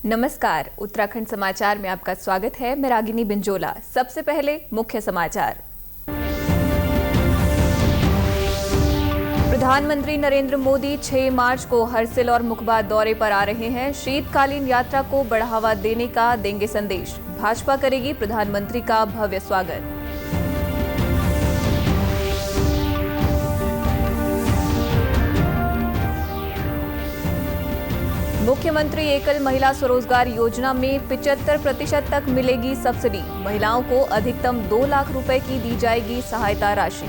नमस्कार, उत्तराखंड समाचार में आपका स्वागत है। मैं रागिनी बिंजोला। सबसे पहले मुख्य समाचार। प्रधानमंत्री नरेंद्र मोदी 6 मार्च को हरसिल और मुखबा दौरे पर आ रहे हैं। शीतकालीन यात्रा को बढ़ावा देने का देंगे संदेश। भाजपा करेगी प्रधानमंत्री का भव्य स्वागत। मुख्यमंत्री एकल महिला स्वरोजगार योजना में 75% तक मिलेगी सब्सिडी। महिलाओं को अधिकतम 2 लाख रुपए की दी जाएगी सहायता राशि।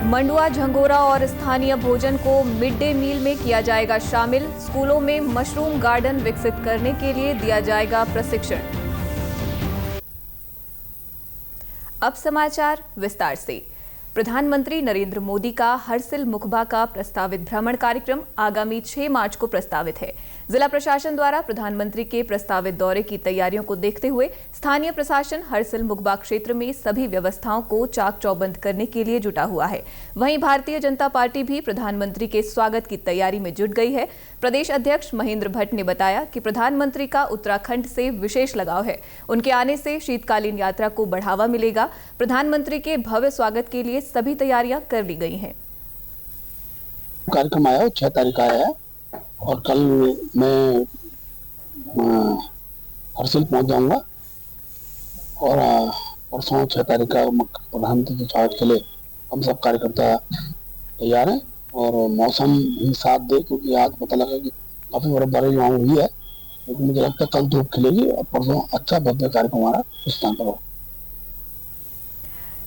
मंडुआ, झंगोरा और स्थानीय भोजन को मिड डे मील में किया जाएगा शामिल। स्कूलों में मशरूम गार्डन विकसित करने के लिए दिया जाएगा प्रशिक्षण। अब समाचार विस्तार से। प्रधानमंत्री नरेंद्र मोदी का हरसिल मुखबा का प्रस्तावित भ्रमण कार्यक्रम आगामी 6 मार्च को प्रस्तावित है। जिला प्रशासन द्वारा प्रधानमंत्री के प्रस्तावित दौरे की तैयारियों को देखते हुए स्थानीय प्रशासन हरसिल मुखबा क्षेत्र में सभी व्यवस्थाओं को चाक चौबंद करने के लिए जुटा हुआ है। वहीं भारतीय जनता पार्टी भी प्रधानमंत्री के स्वागत की तैयारी में जुट गई है। प्रदेश अध्यक्ष महेंद्र भट्ट ने बताया कि प्रधानमंत्री का उत्तराखंड से विशेष लगाव है। उनके आने से शीतकालीन यात्रा को बढ़ावा मिलेगा। प्रधानमंत्री के भव्य स्वागत के लिए सभी तैयारियां कर ली गई हैं। कार्यक्रम आया 6 तारीख का आया और कल मैं हरसिल पहुंच जाऊंगा और परसों 6 तारीख का प्रधानमंत्री के स्वागत के लिए हम सब कार्यकर्ता तैयार हैं और मौसम ही साथ दे, क्योंकि आज पता लगा कि काफी बर्फबारी वहाँ हुई है, लेकिन मुझे लगता है कल धूप खिलेगी और परसों अच्छा भव्य कार्यक्रम हमारा उस स्थान पर होगा।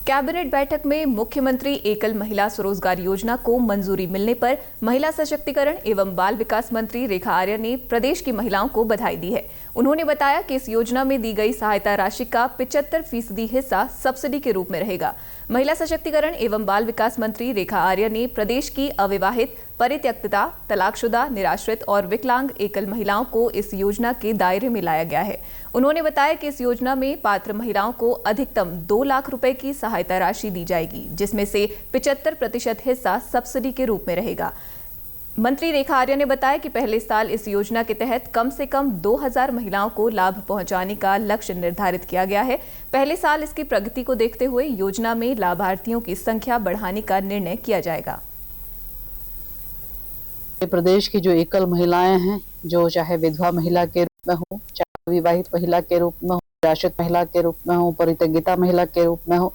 कैबिनेट बैठक में मुख्यमंत्री एकल महिला स्वरोजगार योजना को मंजूरी मिलने पर महिला सशक्तिकरण एवं बाल विकास मंत्री रेखा आर्य ने प्रदेश की महिलाओं को बधाई दी है। उन्होंने बताया कि इस योजना में दी गई सहायता राशि का 75% हिस्सा सब्सिडी के रूप में रहेगा। महिला सशक्तिकरण एवं बाल विकास मंत्री रेखा आर्य ने प्रदेश की अविवाहित, परित्यक्तता, तलाकशुदा, निराश्रित और विकलांग एकल महिलाओं को इस योजना के दायरे में लाया गया है। उन्होंने बताया कि इस योजना में पात्र महिलाओं को अधिकतम 2 लाख रुपए की सहायता राशि दी जाएगी, जिसमें से 75% हिस्सा सब्सिडी के रूप में रहेगा। मंत्री रेखा आर्य ने बताया कि पहले साल इस योजना के तहत कम से कम 2000 महिलाओं को लाभ पहुंचाने का लक्ष्य निर्धारित किया गया है। पहले साल इसकी प्रगति को देखते हुए योजना में लाभार्थियों की संख्या बढ़ाने का निर्णय किया जाएगा। प्रदेश की जो एकल महिलाएं हैं, जो चाहे विधवा महिला के रूप में हो, चाहे विवाहित महिला के रूप में हो, निराश्रित महिला के रूप में हो, परित्यक्ता महिला के रूप में हो,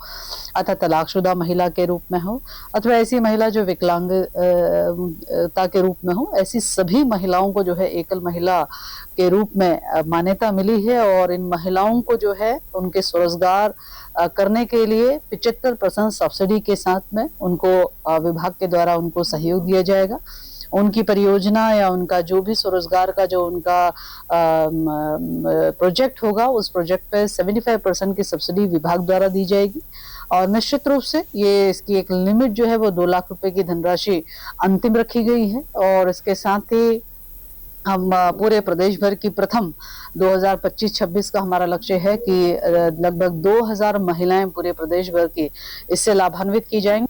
अथवा तलाकशुदा महिला के रूप में हो, अथवा ऐसी महिला जो विकलांगता के रूप में हो, ऐसी सभी महिलाओं को जो है एकल महिला के रूप में मान्यता मिली है। और इन महिलाओं को जो है उनके स्वरोजगार करने के लिए 75% सब्सिडी के साथ में उनको विभाग के द्वारा उनको सहयोग दिया जाएगा। उनकी परियोजना या उनका जो भी स्वरोजगार का जो उनका प्रोजेक्ट होगा, उस प्रोजेक्ट पे 75% की सब्सिडी विभाग द्वारा दी जाएगी। और निश्चित रूप से ये इसकी एक लिमिट जो है वो 2 लाख रुपए की धनराशि अंतिम रखी गई है। और इसके साथ ही हम पूरे प्रदेश भर की प्रथम 2025-26 का हमारा लक्ष्य है कि लगभग 2000 महिलाएं पूरे प्रदेश भर की इससे लाभान्वित की जाएंगी।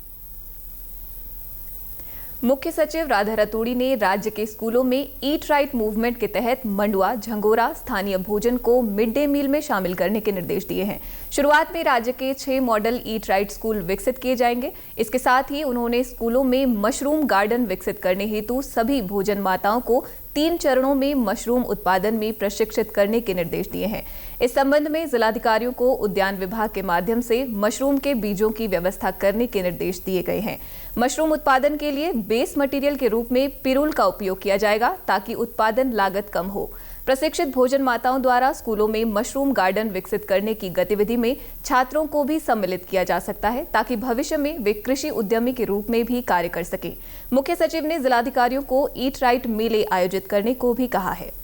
मुख्य सचिव राधा रतूड़ी ने राज्य के स्कूलों में ईट राइट मूवमेंट के तहत मंडुआ, झंगोरा, स्थानीय भोजन को मिड डे मील में शामिल करने के निर्देश दिए हैं। शुरुआत में राज्य के 6 मॉडल ईट राइट स्कूल विकसित किए जाएंगे। इसके साथ ही उन्होंने स्कूलों में मशरूम गार्डन विकसित करने हेतु सभी भोजन माताओं को 3 चरणों में मशरूम उत्पादन में प्रशिक्षित करने के निर्देश दिए हैं। इस संबंध में जिलाधिकारियों को उद्यान विभाग के माध्यम से मशरूम के बीजों की व्यवस्था करने के निर्देश दिए गए हैं। मशरूम उत्पादन के लिए बेस मटेरियल के रूप में पिरूल का उपयोग किया जाएगा, ताकि उत्पादन लागत कम हो। प्रशिक्षित भोजन माताओं द्वारा स्कूलों में मशरूम गार्डन विकसित करने की गतिविधि में छात्रों को भी सम्मिलित किया जा सकता है, ताकि भविष्य में वे कृषि उद्यमी के रूप में भी कार्य कर सकें। मुख्य सचिव ने जिलाधिकारियों को ईट राइट मेले आयोजित करने को भी कहा है।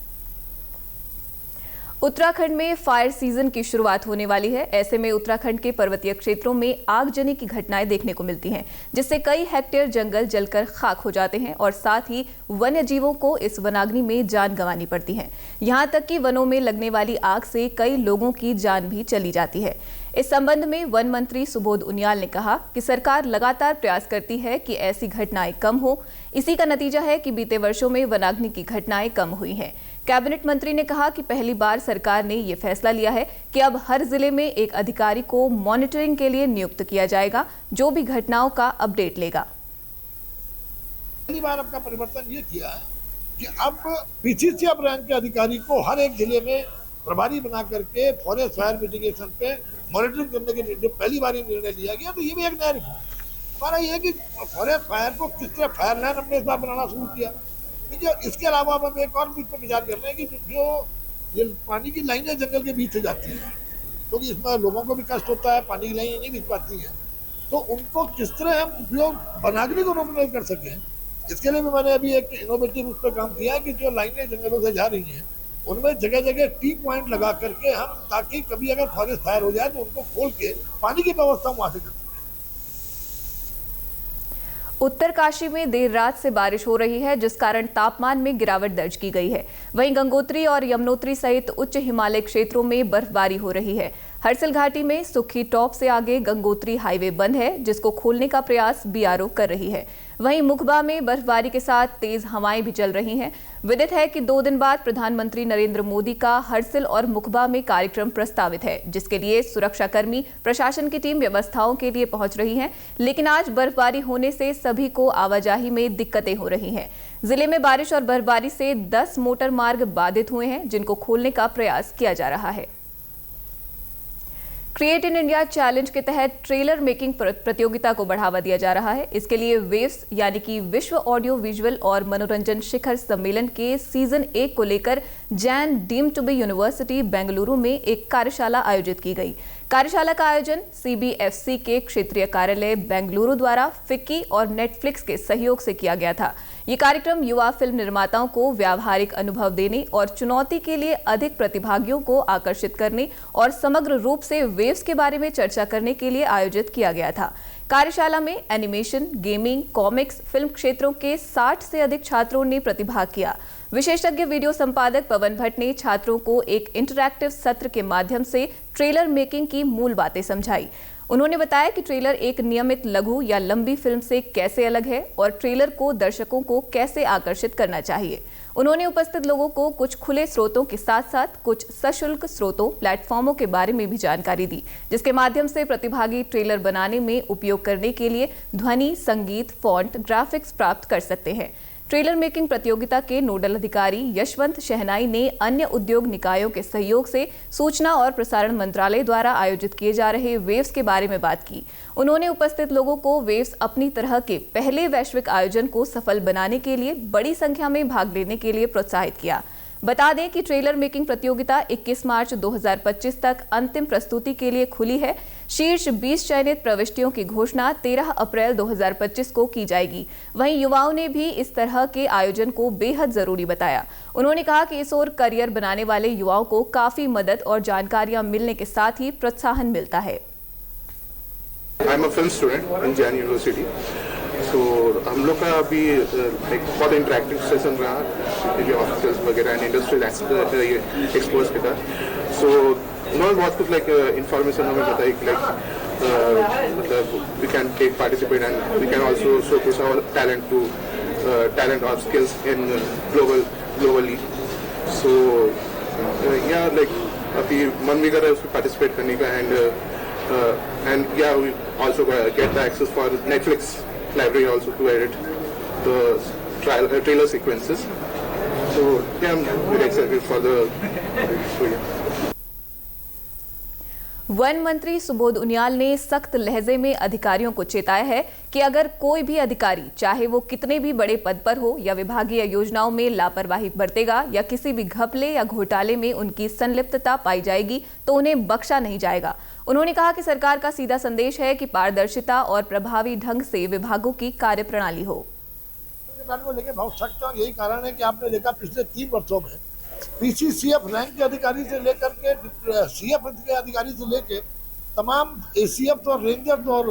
उत्तराखंड में फायर सीजन की शुरुआत होने वाली है। ऐसे में उत्तराखंड के पर्वतीय क्षेत्रों में आगजनी की घटनाएं देखने को मिलती हैं, जिससे कई हेक्टेयर जंगल जलकर खाक हो जाते हैं और साथ ही वन्य जीवों को इस वनाग्नि में जान गंवानी पड़ती है। यहां तक कि वनों में लगने वाली आग से कई लोगों की जान भी चली जाती है। इस संबंध में वन मंत्री सुबोध उनियाल ने कहा कि सरकार लगातार प्रयास करती है कि ऐसी घटनाएं कम हो। इसी का नतीजा है कि बीते वर्षों में वनाग्नि की घटनाएं कम हुई हैं। कैबिनेट मंत्री ने कहा कि पहली बार सरकार ने ये फैसला लिया है कि अब हर जिले में एक अधिकारी को मॉनिटरिंग के लिए नियुक्त किया जाएगा, जो भी घटनाओं का अपडेट लेगा। पहली बार आपका परिवर्तन ये किया है कि अब पीसीसीएफ रैंक के अधिकारी को हर एक जिले में प्रभारी बना करके फॉरेस्ट फायर मिटिगेशन पे मॉनिटरिंग करने के लिए जो पहली बार निर्णय लिया गया, तो ये भी एक नया रिफॉर्म। हमारा ये है कि फॉरेस्ट फायर को किस तरह फायर लाइन हमने इस बार बनाना शुरू किया। इसके अलावा हम एक और बीच पर विचार कर रहे हैं कि जो ये पानी की लाइनें जंगल के बीच से जाती हैं, क्योंकि इसमें लोगों को भी कष्ट होता है, पानी की लाइनें नहीं बीच पाती हैं, तो उनको किस तरह हम उपयोग वनाग्नि को रोकने कर सकें। इसके लिए भी मैंने अभी एक इनोवेटिव उस पर काम किया है कि जो लाइनें जंगलों से जा रही हैं उनमें जगह जगह टी पॉइंट लगा करके हम, ताकि कभी अगर फॉरेस्ट फायर हो जाए तो उनको खोल के पानी की व्यवस्था वहां से कर सकें। उत्तरकाशी में देर रात से बारिश हो रही है, जिस कारण तापमान में गिरावट दर्ज की गई है। वहीं गंगोत्री और यमुनोत्री सहित उच्च हिमालय क्षेत्रों में बर्फबारी हो रही है। हरसिल घाटी में सुखी टॉप से आगे गंगोत्री हाईवे बंद है, जिसको खोलने का प्रयास बीआरओ कर रही है। वहीं मुखबा में बर्फबारी के साथ तेज हवाएं भी चल रही हैं। विदित है कि 2 दिन बाद प्रधानमंत्री नरेंद्र मोदी का हरसिल और मुखबा में कार्यक्रम प्रस्तावित है, जिसके लिए सुरक्षाकर्मी प्रशासन की टीम व्यवस्थाओं के लिए पहुंच रही है। लेकिन आज बर्फबारी होने से सभी को आवाजाही में दिक्कतें हो रही हैं। जिले में बारिश और बर्फबारी से 10 मोटर मार्ग बाधित हुए हैं, जिनको खोलने का प्रयास किया जा रहा है। क्रिएट इन इंडिया चैलेंज के तहत ट्रेलर मेकिंग प्रतियोगिता को बढ़ावा दिया जा रहा है। इसके लिए वेव्स यानी कि विश्व ऑडियो विजुअल और मनोरंजन शिखर सम्मेलन के सीजन 1 को लेकर Jain deemed to be university Bengaluru में एक कार्यशाला आयोजित की गई। कार्यशाला का आयोजन सीबीएफसी के क्षेत्रीय कार्यालय बेंगलुरु द्वारा फिक्की और नेटफ्लिक्स के सहयोग से किया गया था। ये कार्यक्रम युवा फिल्म निर्माताओं को व्यावहारिक अनुभव देने और चुनौती के लिए अधिक प्रतिभागियों को आकर्षित करने और समग्र रूप से वेव्स के बारे में चर्चा करने के लिए आयोजित किया गया था। कार्यशाला में एनिमेशन, गेमिंग, कॉमिक्स, फिल्म क्षेत्रों के 60 से अधिक छात्रों ने प्रतिभाग किया। विशेषज्ञ वीडियो संपादक पवन भट्ट ने छात्रों को एक इंटरैक्टिव सत्र के माध्यम से ट्रेलर मेकिंग की मूल बातें समझाई। उन्होंने बताया कि ट्रेलर एक नियमित लघु या लंबी फिल्म से कैसे अलग है और ट्रेलर को दर्शकों को कैसे आकर्षित करना चाहिए। उन्होंने उपस्थित लोगों को कुछ खुले स्रोतों के साथ साथ कुछ सशुल्क स्रोतों, प्लेटफॉर्मों के बारे में भी जानकारी दी, जिसके माध्यम से प्रतिभागी ट्रेलर बनाने में उपयोग करने के लिए ध्वनि, संगीत, फॉन्ट, ग्राफिक्स प्राप्त कर सकते हैं। ट्रेलर मेकिंग प्रतियोगिता के नोडल अधिकारी यशवंत शहनाई ने अन्य उद्योग निकायों के सहयोग से सूचना और प्रसारण मंत्रालय द्वारा आयोजित किए जा रहे वेव्स के बारे में बात की। उन्होंने उपस्थित लोगों को वेव्स अपनी तरह के पहले वैश्विक आयोजन को सफल बनाने के लिए बड़ी संख्या में भाग लेने के लिए प्रोत्साहित किया। बता दें कि ट्रेलर मेकिंग प्रतियोगिता 21 मार्च 2025 तक अंतिम प्रस्तुति के लिए खुली है। शीर्ष 20 चयनित प्रविष्टियों की घोषणा 13 अप्रैल 2025 को की जाएगी। वहीं युवाओं ने भी इस तरह के आयोजन को बेहद जरूरी बताया। उन्होंने कहा कि इस ओर करियर बनाने वाले युवाओं को काफी मदद और जानकारियां मिलने के साथ ही प्रोत्साहन मिलता है। I'm a film student in Jain University. तो हम लोग का अभी एक बहुत इंटरेक्टिव सेशन रहा ये ऑफिसर्स वगैरह एंड इंडस्ट्रियल एक्सपोज के साथ। सो उन्होंने बहुत कुछ लाइक इंफॉर्मेशन हमें बताई कि लाइक मतलब we can take participate and we can also showcase our talent और स्किल्स इन ग्लोबली। सो या लाइक अभी मन भी कर रहा है उसमें पार्टिसिपेट करने का एंड या we also get the access for Netflix library also to edit the trailer sequences. So yeah, I'm very excited for the project. One मंत्री सुबोध उनियाल ने सख्त लहजे में अधिकारियों को चेताया है कि अगर कोई भी अधिकारी, चाहे वो कितने भी बड़े पद पर हो या विभागीय योजनाओं में लापरवाही बरतेगा या किसी भी घपले या घोटाले में उनकी संलिप्तता पाई जाएगी तो उन्हें बख्शा नहीं जाएगा। उन्होंने कहा कि सरकार का सीधा संदेश है कि पारदर्शिता और प्रभावी ढंग से विभागों की कार्यप्रणाली हो। को लेकर बहुत सख्त और यही कारण है कि आपने देखा पिछले 3 वर्षों में पीसीसीएफ रैंक के अधिकारी से लेकर के सीएफ के अधिकारी से लेकर तमाम एसीएफ और रेंजर्स और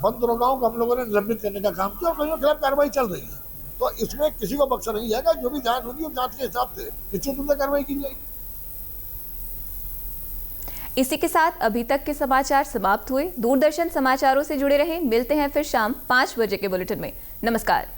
वन दरोगाओं को हम लोगों ने निलंबित करने का काम किया और कईयों के खिलाफ कार्रवाई चल रही है। तो इसमें किसी को बख्शा नहीं जाएगा। जो भी जांच होगी उस जांच के हिसाब से निश्चित रूप से कार्रवाई की जाएगी। इसी के साथ अभी तक के समाचार समाप्त हुए। दूरदर्शन समाचारों से जुड़े रहें। मिलते हैं फिर शाम 5 बजे के बुलेटिन में। नमस्कार।